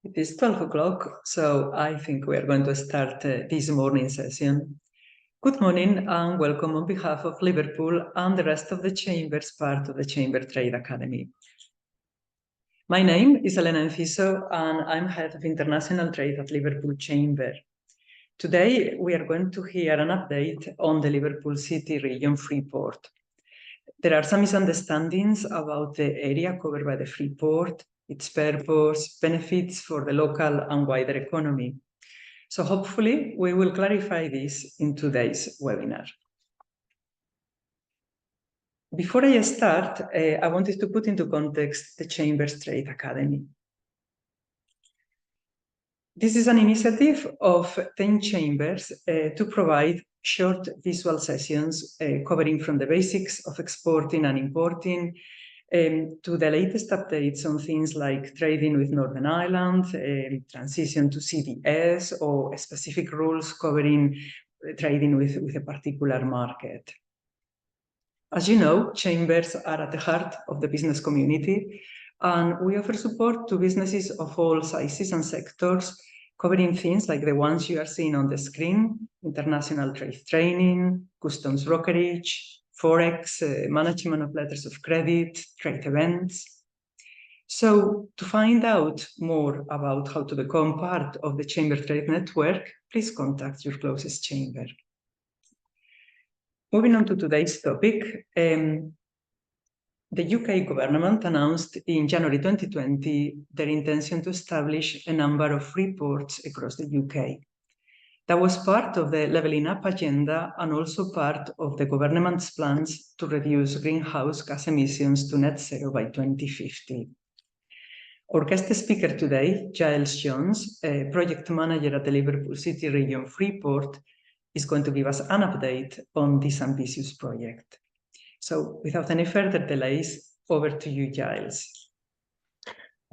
It is 12 o'clock, so I think we are going to start this morning session. Good morning and welcome on behalf of Liverpool and the rest of the Chambers part of the Chamber Trade Academy. My name is Elena Enciso and I'm Head of International Trade at Liverpool Chamber. Today we are going to hear an update on the Liverpool City region Freeport. There are some misunderstandings about the area covered by the Freeport, its purpose, benefits for the local and wider economy. So hopefully we will clarify this in today's webinar. Before I start, I wanted to put into context the Chambers Trade Academy. This is an initiative of 10 chambers to provide short visual sessions covering from the basics of exporting and importing to the latest updates on things like trading with Northern Ireland, transition to CDS, or specific rules covering trading with a particular market. As you know, chambers are at the heart of the business community, and we offer support to businesses of all sizes and sectors, covering things like the ones you are seeing on the screen: international trade training, customs brokerage, Forex, management of letters of credit, trade events. So to find out more about how to become part of the Chamber Trade Network, please contact your closest chamber. Moving on to today's topic, the UK government announced in January 2020 their intention to establish a number of free ports across the UK. That was part of the levelling up agenda and also part of the government's plans to reduce greenhouse gas emissions to net zero by 2050. Our guest speaker today, Giles Jones, a project manager at the Liverpool City region Freeport, is going to give us an update on this ambitious project. So without any further delays, over to you, Giles.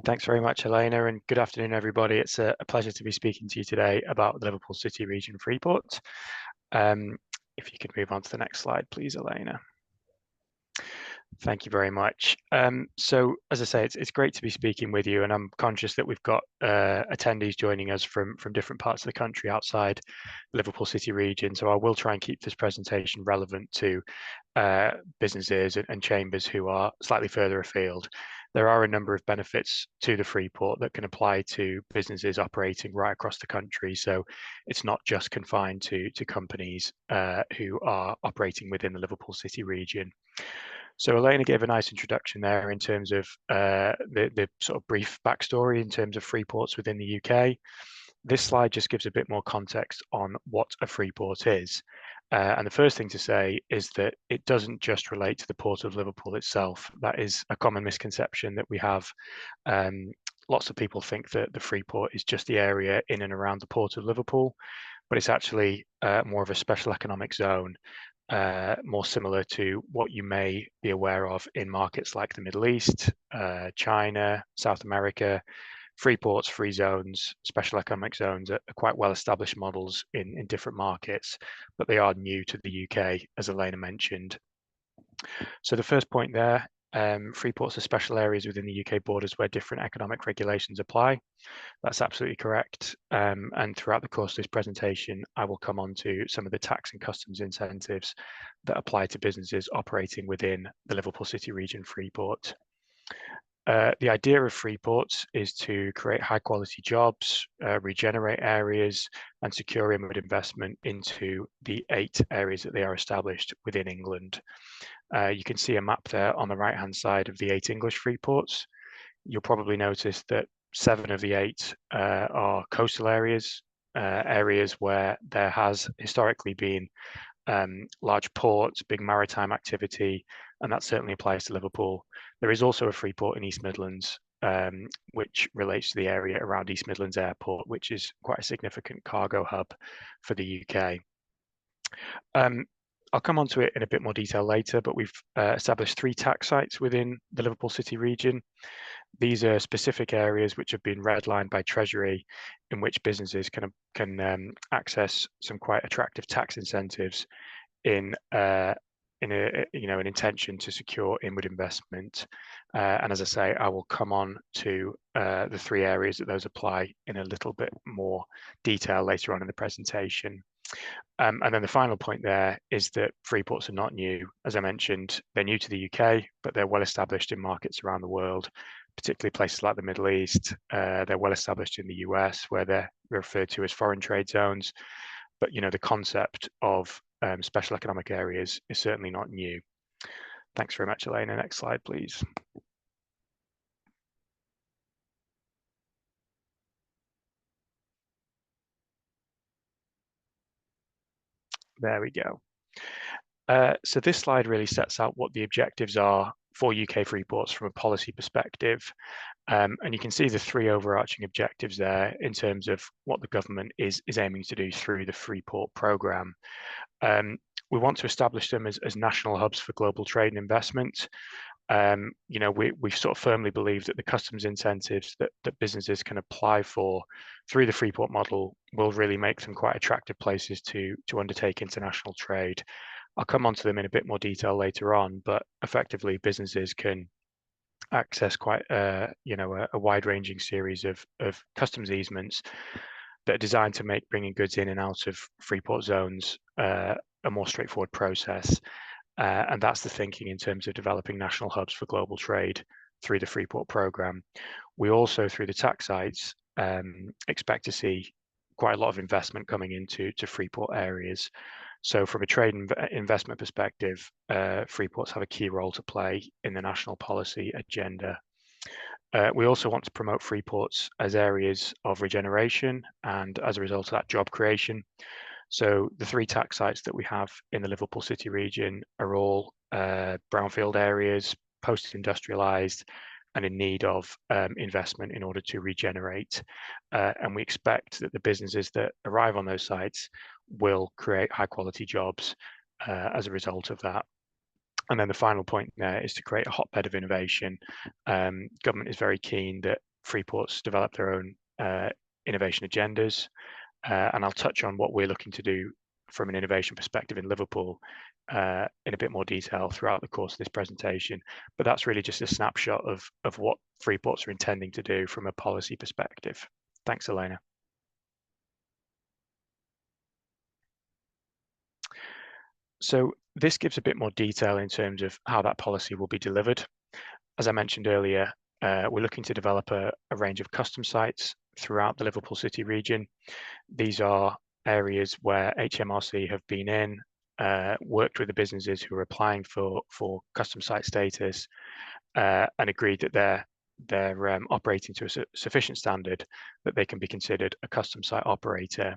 Thanks very much, Elena, and good afternoon, everybody. It's a pleasure to be speaking to you today about the Liverpool City region Freeport. If you could move on to the next slide, please, Elena. Thank you very much. So, as I say, it's great to be speaking with you, and I'm conscious that we've got attendees joining us from different parts of the country outside the Liverpool City region. So I will try and keep this presentation relevant to businesses and chambers who are slightly further afield. There are a number of benefits to the Freeport that can apply to businesses operating right across the country. So it's not just confined to companies who are operating within the Liverpool City region. So Elena gave a nice introduction there in terms of the sort of brief backstory in terms of freeports within the UK. This slide just gives a bit more context on what a freeport is. And the first thing to say is that it doesn't just relate to the Port of Liverpool itself. That is a common misconception that we have. Lots of people think that the Freeport is just the area in and around the Port of Liverpool, but it's actually more of a special economic zone, more similar to what you may be aware of in markets like the Middle East, China, South America. Free ports, free zones, special economic zones are quite well-established models in different markets, but they are new to the UK, as Elena mentioned. So the first point there, free ports are special areas within the UK borders where different economic regulations apply. That's absolutely correct. And throughout the course of this presentation, I will come on to some of the tax and customs incentives that apply to businesses operating within the Liverpool City region Freeport. The idea of freeports is to create high quality jobs, regenerate areas and secure inward investment into the 8 areas that they are established within England. You can see a map there on the right hand side of the 8 English freeports. You'll probably notice that 7 of the 8 are coastal areas, areas where there has historically been large ports, big maritime activity, and that certainly applies to Liverpool. There is also a free port in East Midlands, which relates to the area around East Midlands Airport, which is quite a significant cargo hub for the UK. I'll come on to it in a bit more detail later, but we've established 3 tax sites within the Liverpool City region. These are specific areas which have been redlined by Treasury, in which businesses can access some quite attractive tax incentives in an intention to secure inward investment. And as I say, I will come on to the three areas that those apply in a little bit more detail later on in the presentation. And then the final point there is that freeports are not new. As I mentioned, they're new to the UK, but they're well established in markets around the world, particularly places like the Middle East. They're well established in the US, where they're referred to as foreign trade zones. But the concept of special economic areas is certainly not new. Thanks very much, Elena. Next slide, please. There we go. So this slide really sets out what the objectives are for UK freeports from a policy perspective. And you can see the three overarching objectives there in terms of what the government is aiming to do through the Freeport programme. We want to establish them as national hubs for global trade and investment. We sort of firmly believe that the customs incentives that businesses can apply for through the Freeport model will really make them quite attractive places to undertake international trade. I'll come on to them in a bit more detail later on, but effectively businesses can access quite a wide-ranging series of customs easements that are designed to make bringing goods in and out of Freeport zones a more straightforward process. And that's the thinking in terms of developing national hubs for global trade through the Freeport programme. We also, through the tax sites, expect to see quite a lot of investment coming into Freeport areas. So from a trade and investment perspective, Freeports have a key role to play in the national policy agenda. We also want to promote Freeports as areas of regeneration and, as a result of that, job creation. So the three tax sites that we have in the Liverpool City region are all brownfield areas, post-industrialised, and in need of investment in order to regenerate. And we expect that the businesses that arrive on those sites will create high quality jobs as a result of that. And then the final point there is to create a hotbed of innovation. Government is very keen that freeports develop their own innovation agendas. And I'll touch on what we're looking to do from an innovation perspective in Liverpool in a bit more detail throughout the course of this presentation. But that's really just a snapshot of what freeports are intending to do from a policy perspective. Thanks, Elena. So this gives a bit more detail in terms of how that policy will be delivered. As I mentioned earlier, we're looking to develop a range of custom sites throughout the Liverpool City region. These are areas where HMRC have been in, worked with the businesses who are applying for custom site status, and agreed that they're operating to a sufficient standard that they can be considered a custom site operator.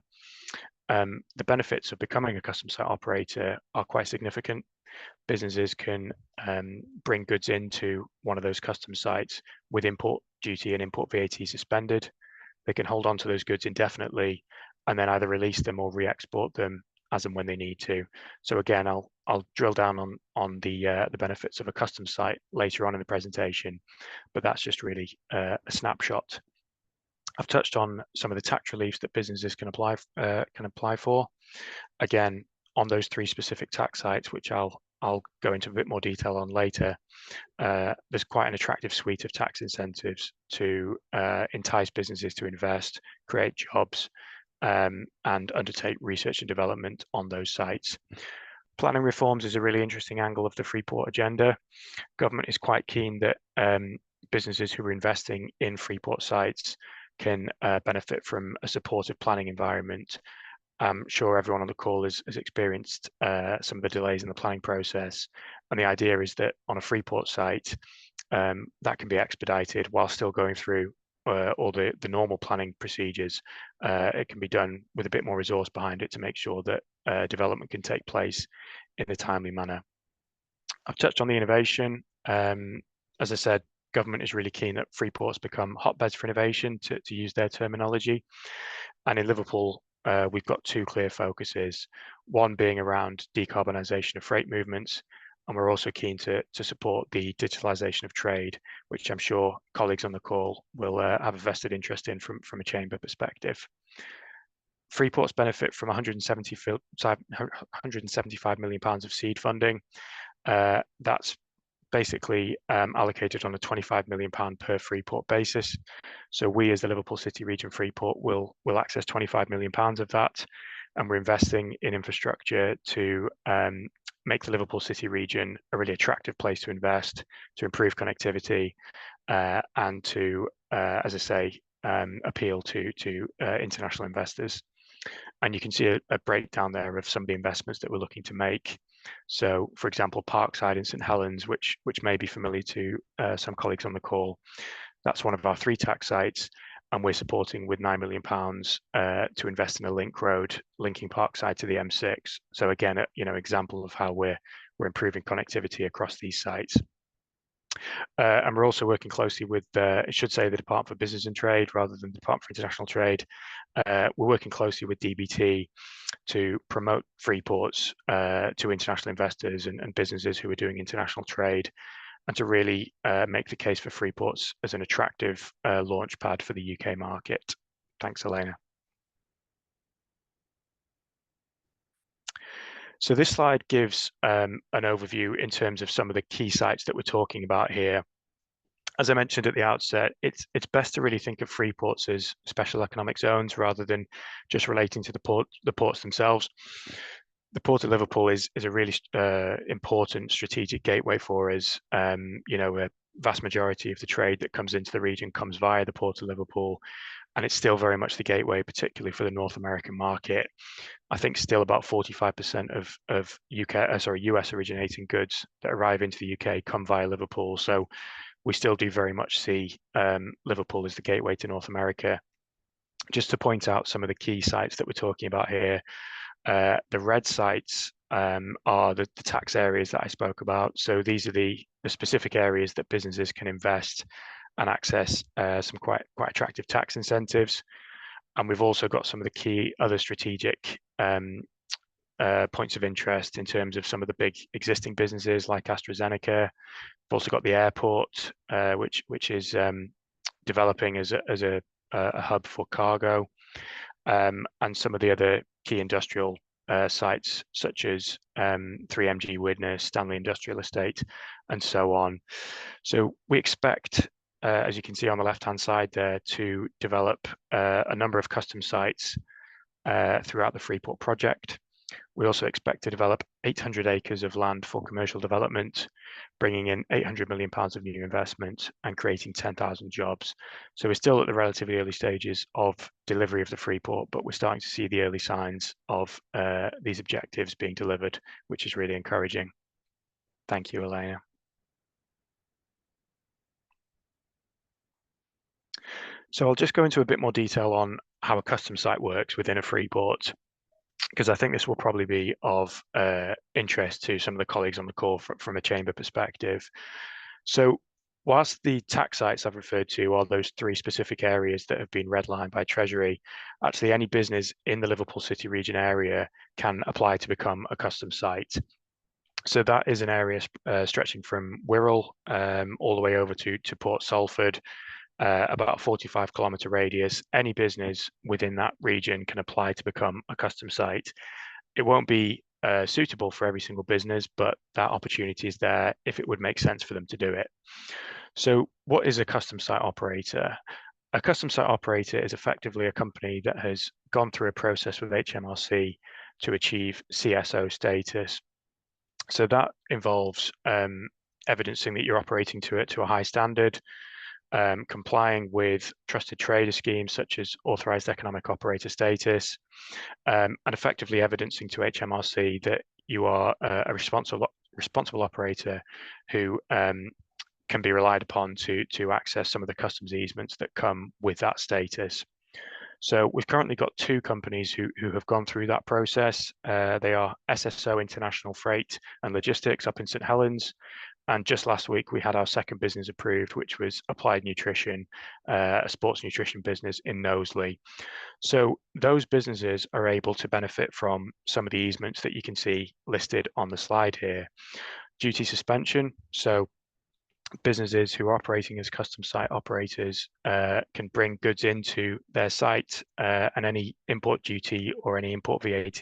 The benefits of becoming a custom site operator are quite significant. Businesses can bring goods into one of those custom sites with import duty and import VAT suspended. They can hold on to those goods indefinitely and then either release them or re-export them as and when they need to. So again, I'll drill down on the benefits of a custom site later on in the presentation, but that's just really a snapshot. I've touched on some of the tax reliefs that businesses can apply for. Again, on those three specific tax sites, which I'll go into a bit more detail on later, there's quite an attractive suite of tax incentives to entice businesses to invest, create jobs, and undertake research and development on those sites. Planning reforms is a really interesting angle of the Freeport agenda. Government is quite keen that businesses who are investing in Freeport sites can benefit from a supportive planning environment. I'm sure everyone on the call has experienced some of the delays in the planning process. And the idea is that on a Freeport site, that can be expedited while still going through all the normal planning procedures. It can be done with a bit more resource behind it to make sure that development can take place in a timely manner. I've touched on the innovation. As I said, government is really keen that freeports become hotbeds for innovation, to use their terminology. And in Liverpool, we've got two clear focuses, one being around decarbonisation of freight movements, and we're also keen to support the digitalisation of trade, which I'm sure colleagues on the call will have a vested interest in from a chamber perspective. Freeport's benefit from 175 million pounds of seed funding. That's basically allocated on a 25 million pound per Freeport basis. So we, as the Liverpool City Region Freeport, will access 25 million pounds of that, and we're investing in infrastructure to make the Liverpool City region a really attractive place to invest, to improve connectivity, and to, as I say, appeal to international investors. And you can see a breakdown there of some of the investments that we're looking to make. So, for example, Parkside in St Helens, which may be familiar to some colleagues on the call, that's one of our 3 tax sites, and we're supporting with £9 million to invest in a link road linking Parkside to the M6. So again, example of how we're improving connectivity across these sites. And we're also working closely with, I should say, the Department for Business and Trade rather than the Department for International Trade. We're working closely with DBT to promote Freeports to international investors and businesses who are doing international trade, and to really make the case for Freeports as an attractive launch pad for the UK market. Thanks, Elena. So this slide gives an overview in terms of some of the key sites that we're talking about here. As I mentioned at the outset, it's best to really think of Freeports as special economic zones rather than just relating to the ports themselves. The Port of Liverpool is a really important strategic gateway for us. A vast majority of the trade that comes into the region comes via the Port of Liverpool, and it's still very much the gateway, particularly for the North American market. I think still about 45% of US originating goods that arrive into the UK come via Liverpool. So we still do very much see Liverpool as the gateway to North America. Just to point out some of the key sites that we're talking about here, the red sites are the tax areas that I spoke about. So these are the specific areas that businesses can invest and access some quite attractive tax incentives. And we've also got some of the key other strategic points of interest in terms of some of the big existing businesses like AstraZeneca. We've also got the airport, which is developing as a hub for cargo, and some of the other key industrial sites such as 3MG Widnes, Stanley Industrial Estate, and so on. So we expect, as you can see on the left-hand side there, to develop a number of custom sites throughout the Freeport project. We also expect to develop 800 acres of land for commercial development, bringing in £800 million of new investment and creating 10,000 jobs. So we're still at the relatively early stages of delivery of the Freeport, but we're starting to see the early signs of these objectives being delivered, which is really encouraging. Thank you, Elena. So I'll just go into a bit more detail on how a custom site works within a Freeport, because I think this will probably be of interest to some of the colleagues on the call from a chamber perspective. So whilst the tax sites I've referred to are those 3 specific areas that have been redlined by Treasury, actually any business in the Liverpool City region area can apply to become a custom site. So that is an area stretching from Wirral all the way over to Port Salford, about a 45-kilometre radius. Any business within that region can apply to become a custom site. It won't be suitable for every single business, but that opportunity is there if it would make sense for them to do it. So what is a custom site operator? A custom site operator is effectively a company that has gone through a process with HMRC to achieve CSO status. So that involves evidencing that you're operating to a high standard, complying with trusted trader schemes such as authorized economic operator status, and effectively evidencing to HMRC that you are a responsible operator who can be relied upon to access some of the customs easements that come with that status. So we've currently got 2 companies who have gone through that process. They are SSO International Freight and Logistics up in St Helens. And just last week, we had our second business approved, which was Applied Nutrition, a sports nutrition business in Knowsley. So those businesses are able to benefit from some of the easements that you can see listed on the slide here. Duty suspension. So businesses who are operating as custom site operators can bring goods into their site, and any import duty or any import VAT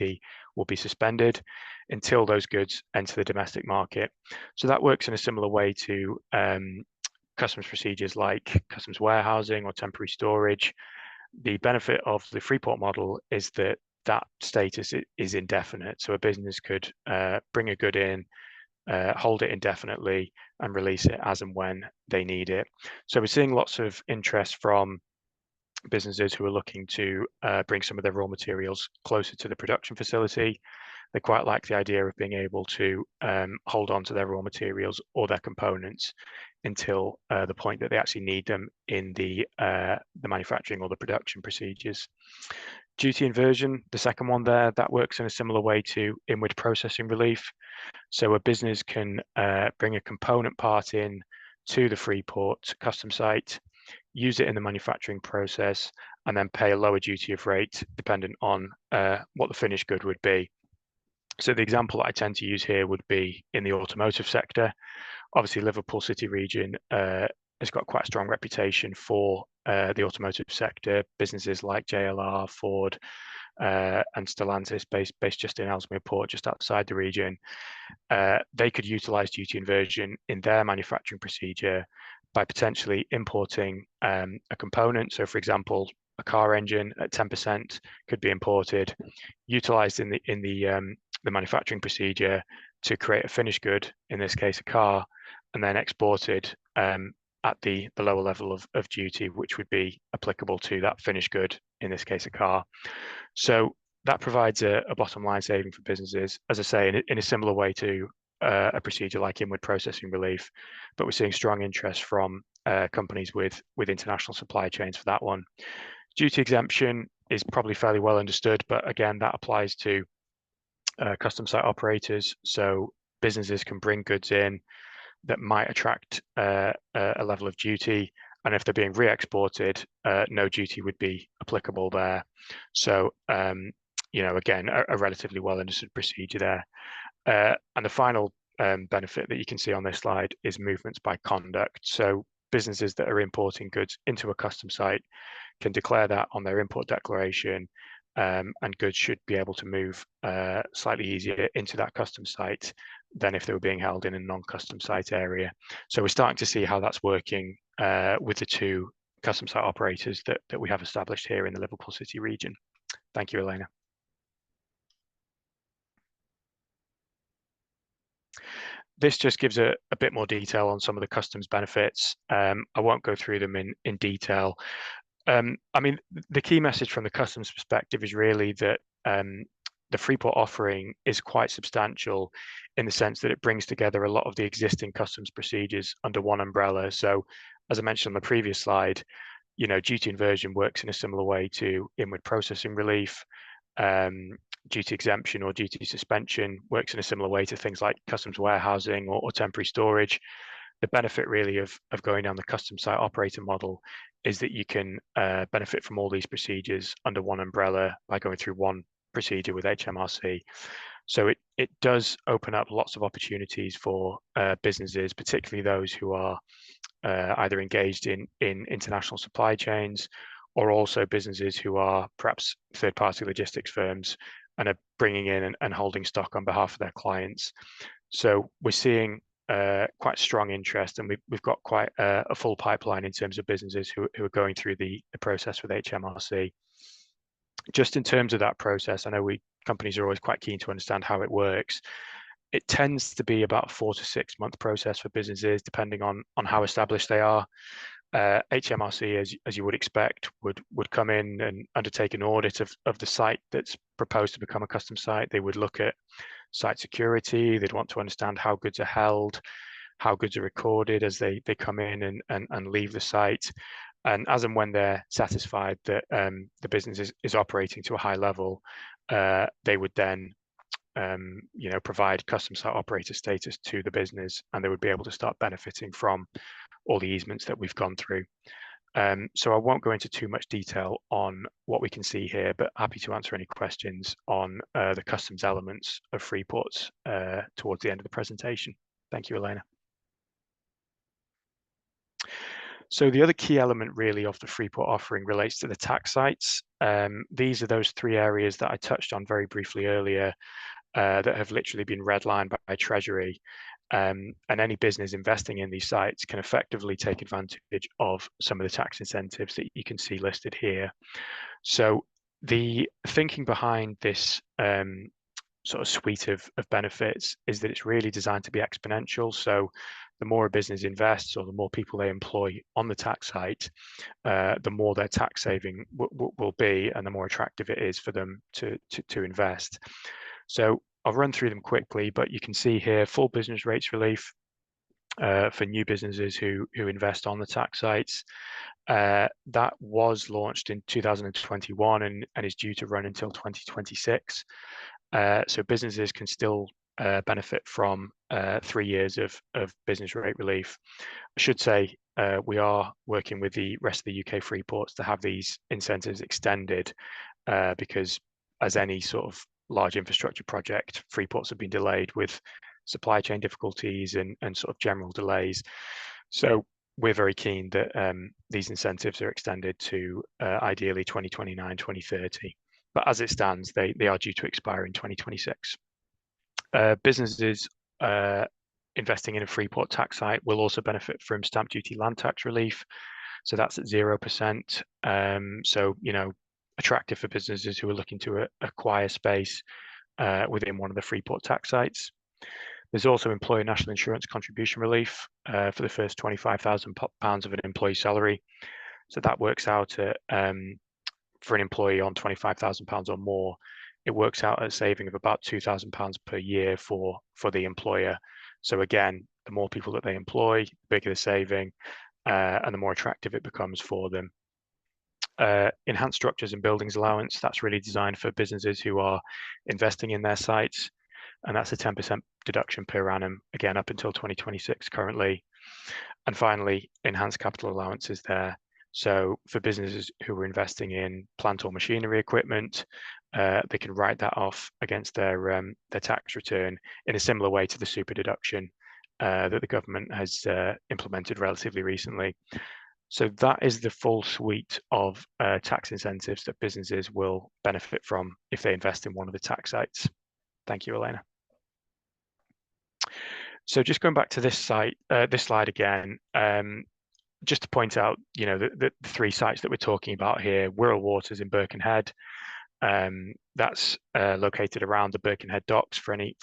will be suspended until those goods enter the domestic market. So that works in a similar way to customs procedures like customs warehousing or temporary storage. The benefit of the Freeport model is that that status is indefinite. So a business could bring a good in, hold it indefinitely, and release it as and when they need it. So we're seeing lots of interest from businesses who are looking to bring some of their raw materials closer to the production facility. They quite like the idea of being able to hold on to their raw materials or their components until the point that they actually need them in the manufacturing or the production procedures. Duty inversion, the second one there, that works in a similar way to inward processing relief. So a business can bring a component part in to the Freeport custom site, use it in the manufacturing process, and then pay a lower duty of rate dependent on what the finished good would be. So the example I tend to use here would be in the automotive sector. Obviously, Liverpool City region has got quite a strong reputation for the automotive sector. Businesses like JLR, Ford, and Stellantis, based just in Ellesmere Port, just outside the region, they could utilize duty inversion in their manufacturing procedure by potentially importing a component. So, for example, a car engine at 10% could be imported, utilized in the manufacturing procedure to create a finished good, in this case a car, and then exported at the lower level of duty, which would be applicable to that finished good, in this case a car. So that provides a bottom line saving for businesses, as I say, in a similar way to a procedure like inward processing relief, but we're seeing strong interest from companies with international supply chains for that one. Duty exemption is probably fairly well understood, but again, that applies to custom site operators. So businesses can bring goods in that might attract a level of duty, and if they're being re-exported, no duty would be applicable there. So, again, a relatively well understood procedure there. And the final benefit that you can see on this slide is movements by conduct. So businesses that are importing goods into a custom site can declare that on their import declaration, and goods should be able to move slightly easier into that custom site than if they were being held in a non-custom site area. So we're starting to see how that's working with the two custom site operators that we have established here in the Liverpool City region. Thank you, Elena. This just gives a bit more detail on some of the customs benefits. I won't go through them in detail. I mean, the key message from the customs perspective is really that the Freeport offering is quite substantial in the sense that it brings together a lot of the existing customs procedures under one umbrella. So, as I mentioned on the previous slide, duty inversion works in a similar way to inward processing relief. Duty exemption or duty suspension works in a similar way to things like customs warehousing or temporary storage. The benefit really of going down the custom site operator model is that you can benefit from all these procedures under one umbrella by going through one procedure with HMRC. So it does open up lots of opportunities for businesses, particularly those who are either engaged in international supply chains, or also businesses who are perhaps third-party logistics firms and are bringing in and holding stock on behalf of their clients. So we're seeing quite strong interest, and we've got quite a full pipeline in terms of businesses who are going through the process with HMRC. Just in terms of that process, I know companies are always quite keen to understand how it works. It tends to be about a 4 to 6 month process for businesses, depending on how established they are. HMRC, as you would expect, would come in and undertake an audit of the site that's proposed to become a custom site. They would look at site security. They'd want to understand how goods are held, how goods are recorded as they come in and leave the site. And as and when they're satisfied that the business is operating to a high level, they would then provide custom site operator status to the business, and they would be able to start benefiting from all the easements that we've gone through. So I won't go into too much detail on what we can see here, but happy to answer any questions on the customs elements of Freeport towards the end of the presentation. Thank you, Elena. So the other key element really of the Freeport offering relates to the tax sites. These are those three areas that I touched on very briefly earlier that have literally been redlined by Treasury. And any business investing in these sites can effectively take advantage of some of the tax incentives that you can see listed here. So the thinking behind this sort of suite of benefits is that it's really designed to be exponential. So the more a business invests or the more people they employ on the tax site, the more their tax saving will be and the more attractive it is for them to invest. So I'll run through them quickly, but you can see here full business rates relief for new businesses who invest on the tax sites. That was launched in 2021 and is due to run until 2026. So businesses can still benefit from 3 years of business rate relief. I should say we are working with the rest of the UK freeports to have these incentives extended because as any sort of large infrastructure project, freeports have been delayed with supply chain difficulties and sort of general delays. So we're very keen that these incentives are extended to ideally 2029, 2030. But as it stands, they are due to expire in 2026. Businesses investing in a Freeport tax site will also benefit from stamp duty land tax relief. So that's at 0%. So, attractive for businesses who are looking to acquire space within one of the Freeport tax sites. There's also employer national insurance contribution relief for the first £25,000 of an employee salary. So that works out at, for an employee on £25,000 or more, it works out at a saving of about £2,000 per year for the employer. So again, the more people that they employ, the bigger the saving, and the more attractive it becomes for them. Enhanced structures and buildings allowance, that's really designed for businesses who are investing in their sites, and that's a 10% deduction per annum, again up until 2026 currently. And finally, enhanced capital allowances there. So for businesses who are investing in plant or machinery equipment, they can write that off against their tax return in a similar way to the super deduction that the government has implemented relatively recently. So that is the full suite of tax incentives that businesses will benefit from if they invest in one of the tax sites. Thank you, Elena. So just going back to this site, this slide again, just to point out, the three sites that we're talking about here: Wirral Waters in Birkenhead. That's located around the Birkenhead docks for any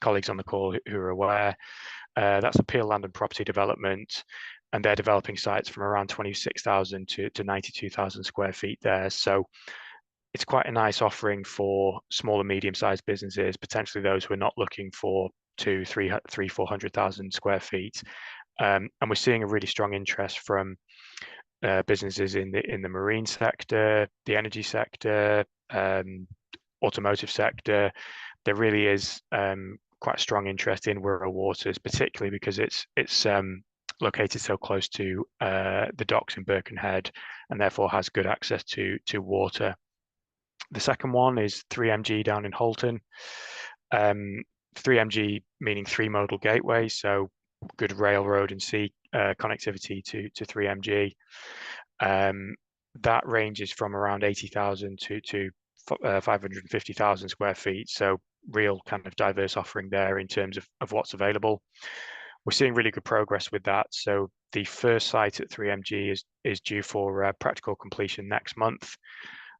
colleagues on the call who are aware. That's a Peel Land and Property Development, and they're developing sites from around 26,000 to 92,000 square feet there. So it's quite a nice offering for small and medium-sized businesses, potentially those who are not looking for 400,000 square feet. And we're seeing a really strong interest from businesses in the marine sector, the energy sector, automotive sector. There really is quite a strong interest in Wirral Waters, particularly because it's located so close to the docks in Birkenhead and therefore has good access to water. The second one is 3MG down in Holton. 3MG meaning three modal gateway, so good railroad and sea connectivity to 3MG. That ranges from around 80,000 to 550,000 square feet. So real kind of diverse offering there in terms of what's available. We're seeing really good progress with that. So the first site at 3MG is due for practical completion next month.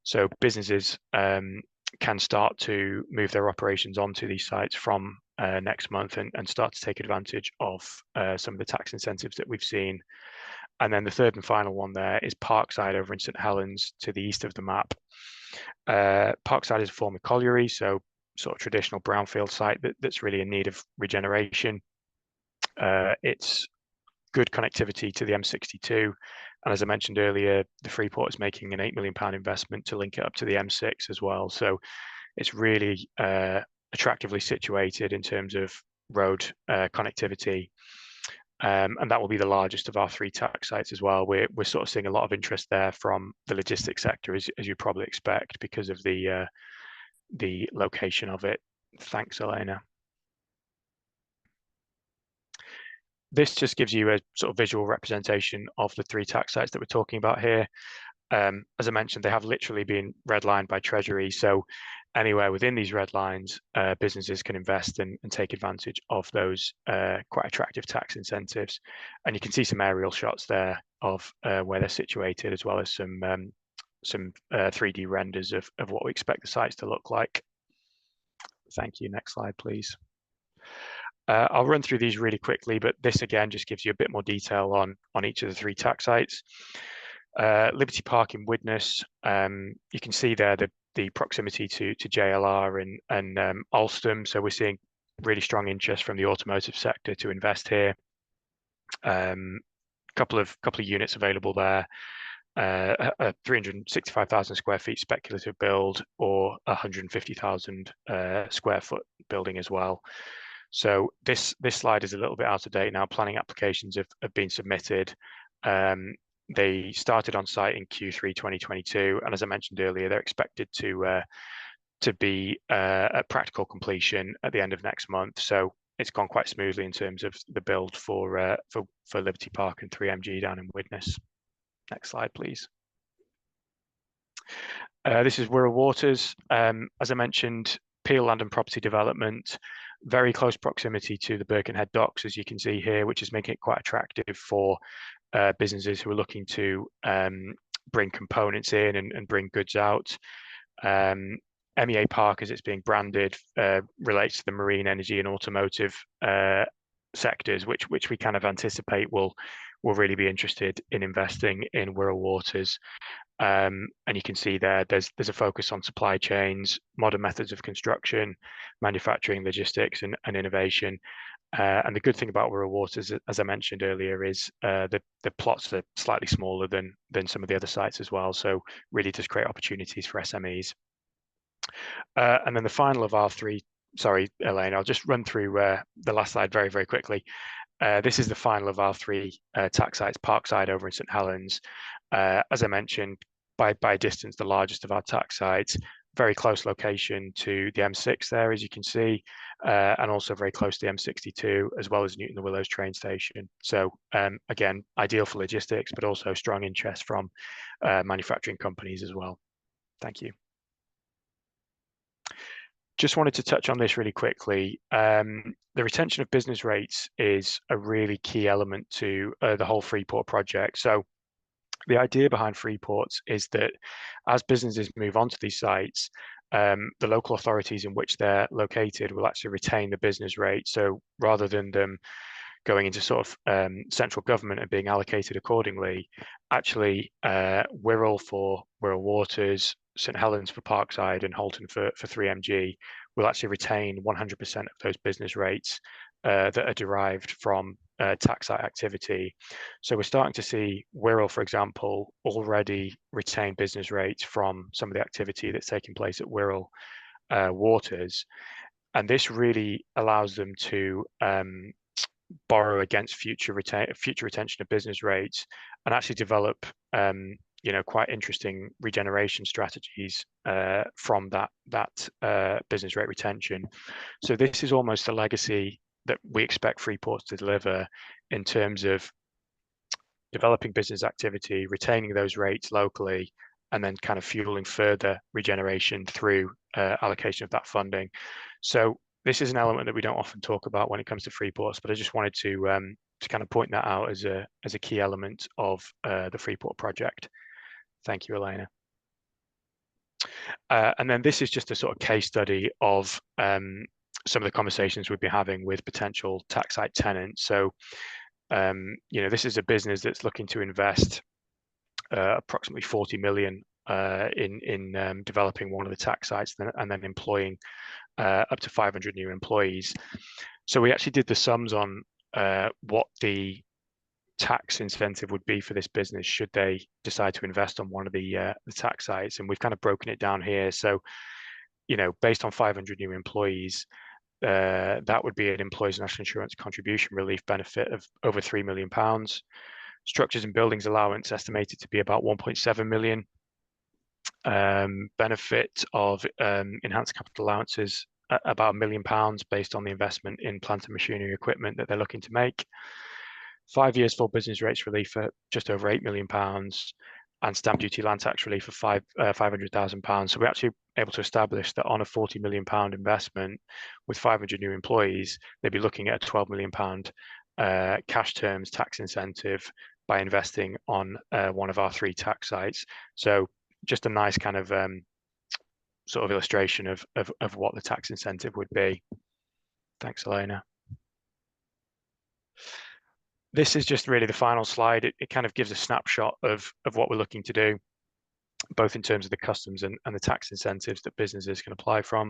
So businesses can start to move their operations onto these sites from next month and start to take advantage of some of the tax incentives that we've seen. And then the third and final one there is Parkside over in St Helens to the east of the map. Parkside is a former colliery, so sort of traditional brownfield site that's really in need of regeneration. It's good connectivity to the M62. And as I mentioned earlier, the Freeport is making an £8 million investment to link it up to the M6 as well. So it's really attractively situated in terms of road connectivity. And that will be the largest of our three tax sites as well. We're sort of seeing a lot of interest there from the logistics sector, as you probably expect, because of the location of it. Thanks, Elena. this just gives you a sort of visual representation of the 3 tax sites that we're talking about here. As I mentioned, they have literally been redlined by Treasury. So anywhere within these red lines, businesses can invest and take advantage of those quite attractive tax incentives. And you can see some aerial shots there of where they're situated, as well as some 3D renders of what we expect the sites to look like. Thank you. Next slide, please. I'll run through these really quickly, but this again just gives you a bit more detail on each of the 3 tax sites. Liberty Park in Widnes, you can see there the proximity to JLR and Alstom. So we're seeing really strong interest from the automotive sector to invest here. Couple of units available there. A 365,000 square feet speculative build, or 150,000 square foot building as well. So this slide is a little bit out of date now. Planning applications have been submitted. They started on site in Q3 2022, and as I mentioned earlier, they're expected to be at practical completion at the end of next month. So it's gone quite smoothly in terms of the build for Liberty Park and 3MG down in Widnes. Next slide, please. This is Wirral Waters. As I mentioned, Peel Land and Property Development, very close proximity to the Birkenhead docks, as you can see here, which is making it quite attractive for businesses who are looking to bring components in and bring goods out. MEA Park, as it's being branded, relates to the marine, energy and automotive sectors, which we kind of anticipate will really be interested in investing in Wirral Waters. And you can see there's a focus on supply chains, modern methods of construction, manufacturing, logistics, and innovation. And the good thing about Wirral Waters, as I mentioned earlier, is the plots are slightly smaller than some of the other sites as well. So really does create opportunities for SMEs. And then the final of our 3, sorry, Elaine, I'll just run through the last slide very, very quickly. This is the final of our 3 tax sites, Parkside over in St Helens. As I mentioned, by distance, the largest of our tax sites, very close location to the M6 there, as you can see, and also very close to the M62, as well as Newton the Willows train station. So again, ideal for logistics, but also strong interest from manufacturing companies as well. Thank you. Just wanted to touch on this really quickly. The retention of business rates is a really key element to the whole Freeport project. So the idea behind Freeport is that as businesses move onto these sites, the local authorities in which they're located will actually retain the business rate. So rather than them going into sort of central government and being allocated accordingly, actually Wirral for Wirral Waters, St Helens for Parkside, and Halton for 3MG will actually retain 100% of those business rates that are derived from tax site activity. So we're starting to see Wirral, for example, already retain business rates from some of the activity that's taking place at Wirral Waters. And this really allows them to borrow against future retention of business rates and actually develop quite interesting regeneration strategies from that business rate retention. So this is almost a legacy that we expect Freeport to deliver in terms of developing business activity, retaining those rates locally, and then kind of fueling further regeneration through allocation of that funding. So this is an element that we don't often talk about when it comes to Freeports, but I just wanted to kind of point that out as a key element of the Freeport project. Thank you, Elena. And then this is just a sort of case study of some of the conversations we've been having with potential tax site tenants. So, this is a business that's looking to invest approximately 40 million in developing one of the tax sites and then employing up to 500 new employees. So we actually did the sums on what the tax incentive would be for this business should they decide to invest on one of the tax sites, and we've kind of broken it down here. So, based on 500 new employees, that would be an employees' national insurance contribution relief benefit of over £3 million. Structures and buildings allowance estimated to be about 1.7 million. Benefit of enhanced capital allowances about £1 million based on the investment in plant and machinery equipment that they're looking to make. 5 years full business rates relief for just over £8 million, and stamp duty land tax relief of £500,000. So we're actually able to establish that on a £40 million investment with 500 new employees, they'd be looking at a £12 million cash terms tax incentive by investing on one of our 3 tax sites. So just a nice kind of sort of illustration of what the tax incentive would be. Thanks, Elena. This is just really the final slide. It kind of gives a snapshot of what we're looking to do, both in terms of the customs and the tax incentives that businesses can apply for.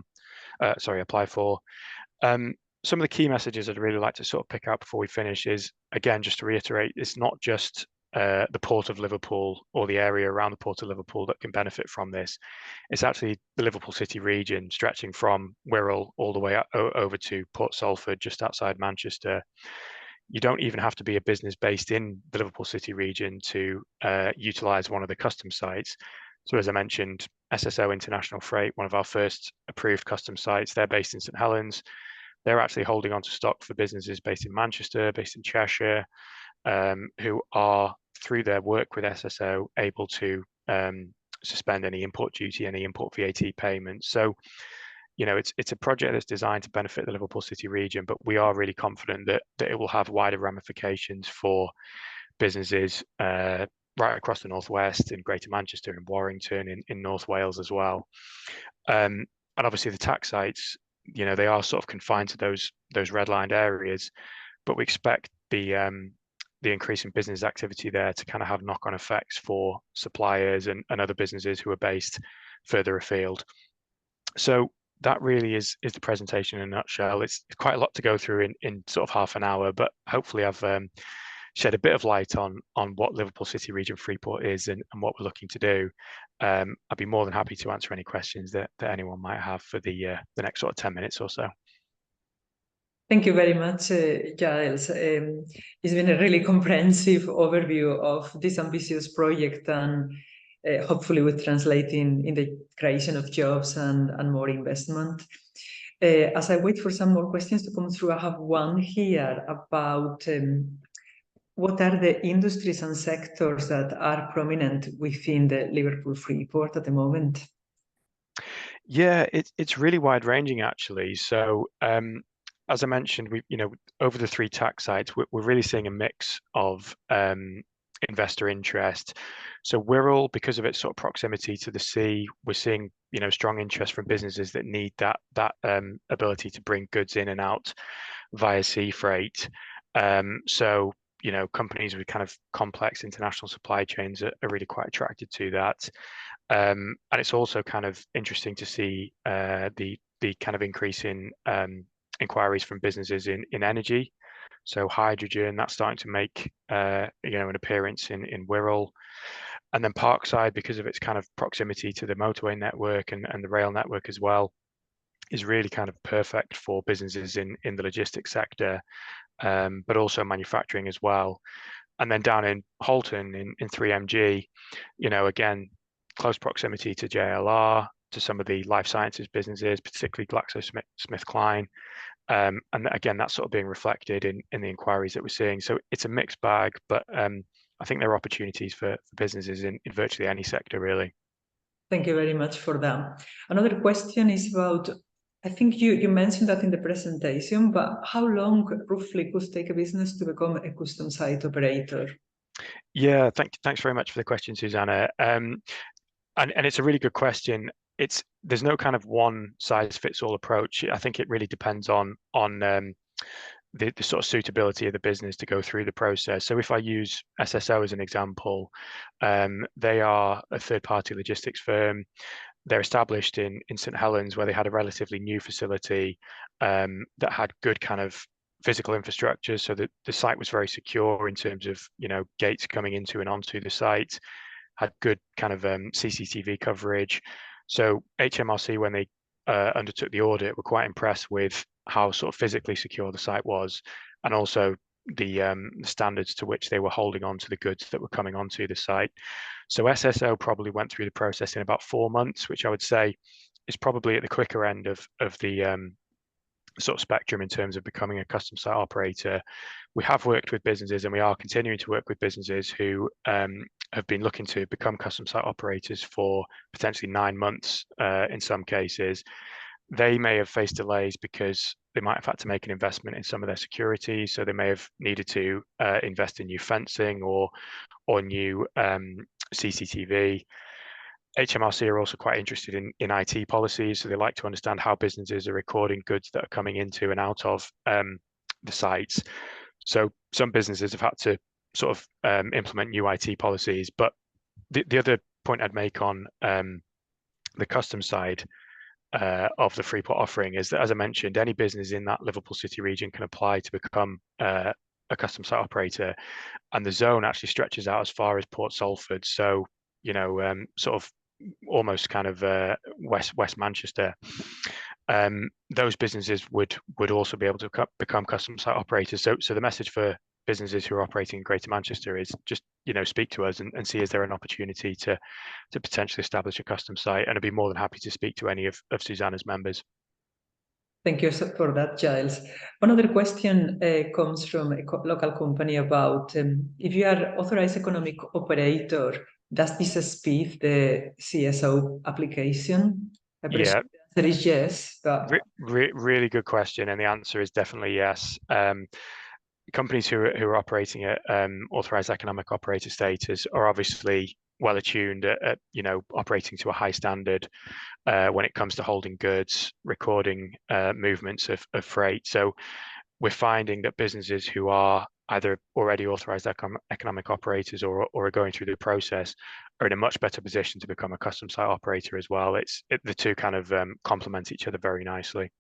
Some of the key messages I'd really like to sort of pick out before we finish is, again, just to reiterate, it's not just the Port of Liverpool or the area around the Port of Liverpool that can benefit from this. It's actually the Liverpool City region, stretching from Wirral all the way over to Port Salford, just outside Manchester. You don't even have to be a business based in the Liverpool City region to utilize one of the custom sites. So as I mentioned, SSO International Freight, one of our first approved custom sites, they're based in St Helens. They're actually holding on to stock for businesses based in Manchester, based in Cheshire, who are, through their work with SSO, able to suspend any import duty, any import VAT payments. So, you know, it's a project that's designed to benefit the Liverpool City region, but we are really confident that it will have wider ramifications for businesses right across the Northwest, in Greater Manchester, in Warrington, in North Wales as well. And obviously the tax sites, you know, they are sort of confined to those redlined areas, but we expect the increase in business activity there to kind of have knock-on effects for suppliers and other businesses who are based further afield. So that really is the presentation in a nutshell. It's quite a lot to go through in sort of half an hour, but hopefully I've shed a bit of light on what Liverpool City Region Freeport is and what we're looking to do. I'd be more than happy to answer any questions that anyone might have for the next sort of 10 minutes or so. Thank you very much, Giles. It's been a really comprehensive overview of this ambitious project, and hopefully will translate in the creation of jobs and more investment. As I wait for some more questions to come through, I have one here about what are the industries and sectors that are prominent within the Liverpool Freeport at the moment? Yeah, it's really wide ranging actually. So as I mentioned, we over the 3 tax sites, we're really seeing a mix of investor interest. So Wirral, because of its sort of proximity to the sea, we're seeing strong interest from businesses that need that ability to bring goods in and out via sea freight. So companies with kind of complex international supply chains are really quite attracted to that. And it's also kind of interesting to see the kind of increase in inquiries from businesses in energy. So hydrogen, that's starting to make an appearance in Wirral. And then Parkside, because of its kind of proximity to the motorway network and the rail network as well, is really kind of perfect for businesses in the logistics sector, but also manufacturing as well. And then down in Halton in 3MG, again, close proximity to JLR, to some of the life sciences businesses, particularly GlaxoSmithKline. And again, that's sort of being reflected in the inquiries that we're seeing. So it's a mixed bag, but I think there are opportunities for businesses in virtually any sector, really. Thank you very much for that. Another question is about, I think you mentioned that in the presentation, but how long roughly could take a business to become a custom site operator? Yeah, thanks very much for the question, Susanna. And it's a really good question. There's no kind of one size fits all approach. I think it really depends on the sort of suitability of the business to go through the process. So if I use SSO as an example, they are a third-party logistics firm. They're established in St Helens, where they had a relatively new facility that had good kind of physical infrastructure, so that the site was very secure in terms of gates coming into and onto the site, had good kind of CCTV coverage. So HMRC, when they undertook the audit, were quite impressed with how sort of physically secure the site was, and also the standards to which they were holding on to the goods that were coming onto the site. So SSO probably went through the process in about 4 months, which I would say is probably at the quicker end of the sort of spectrum in terms of becoming a custom site operator. We have worked with businesses, and we are continuing to work with businesses who have been looking to become custom site operators for potentially 9 months in some cases. They may have faced delays because they might have had to make an investment in some of their security, so they may have needed to invest in new fencing or new CCTV. HMRC are also quite interested in IT policies, so they like to understand how businesses are recording goods that are coming into and out of the sites. So some businesses have had to sort of implement new IT policies. But the other point I'd make on the custom side of the Freeport offering is that, as I mentioned, any business in that Liverpool City region can apply to become a custom site operator, and the zone actually stretches out as far as Port Salford. So, you know, sort of almost kind of West Manchester. Those businesses would also be able to become custom site operators. So the message for businesses who are operating in Greater Manchester is just, you know, speak to us and see is there an opportunity to potentially establish a custom site, and I'd be more than happy to speak to any of Susanna's members. Thank you for that, Giles. One other question comes from a local company about if you are authorized economic operator, does this speed the CSO application? Yeah, the answer is yes. But... really good question, and the answer is definitely yes. Companies who are operating at authorized economic operator status are obviously well attuned at you know, operating to a high standard when it comes to holding goods, recording movements of freight. So we're finding that businesses who are either already authorized economic operators or are going through the process are in a much better position to become a custom site operator as well. The two kind of complement each other very nicely.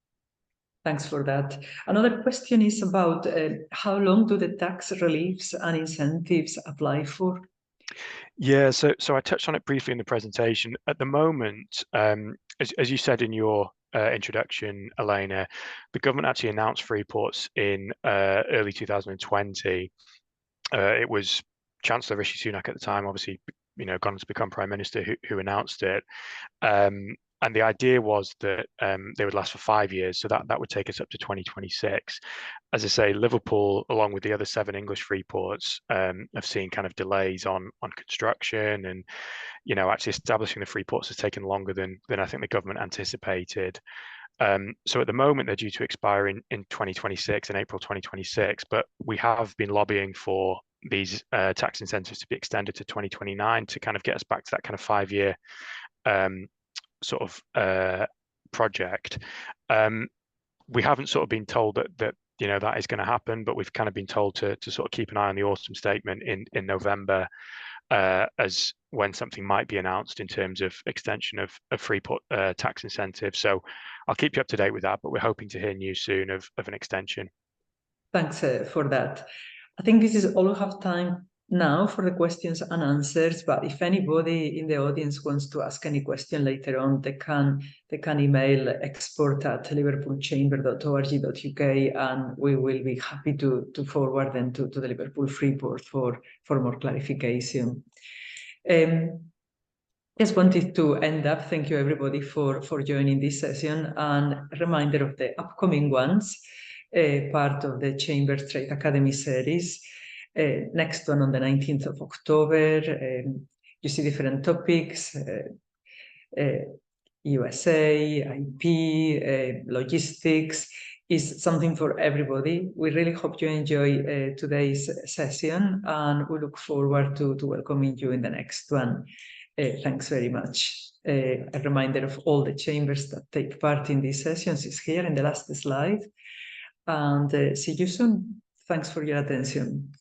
Thanks for that. Another question is about how long do the tax reliefs and incentives apply for? Yeah, so I touched on it briefly in the presentation. At the moment, as you said in your introduction, Elena, the government actually announced Freeports in early 2020. It was Chancellor Rishi Sunak at the time, obviously, you know, gone to become Prime Minister, who announced it. And the idea was that they would last for 5 years, so that would take us up to 2026. As I say, Liverpool, along with the other 7 English freeports, have seen kind of delays on construction, and you know, actually establishing the freeports has taken longer than I think the government anticipated. So at the moment they're due to expire in 2026, in April 2026, but we have been lobbying for these tax incentives to be extended to 2029 to kind of get us back to that kind of 5-year sort of project. We haven't sort of been told that you know that is going to happen, but we've kind of been told to sort of keep an eye on the autumn statement in November as when something might be announced in terms of extension of Freeport tax incentives. So I'll keep you up to date with that, but we're hoping to hear news soon of an extension. Thanks for that. I think this is all we have time now for the questions and answers, but if anybody in the audience wants to ask any question later on, they can email export@liverpoolchamber.org.uk, and we will be happy to forward them to the Liverpool Freeport for more clarification. Just wanted to end up. Thank you everybody for joining this session, and a reminder of the upcoming ones, part of the Chamber Trade Academy series. Next one on the 19th of October. You see different topics, USA, IP, logistics, is something for everybody. We really hope you enjoy today's session, and we look forward to welcoming you in the next one. Thanks very much. A reminder of all the chambers that take part in these sessions is here in the last slide. And see you soon. Thanks for your attention.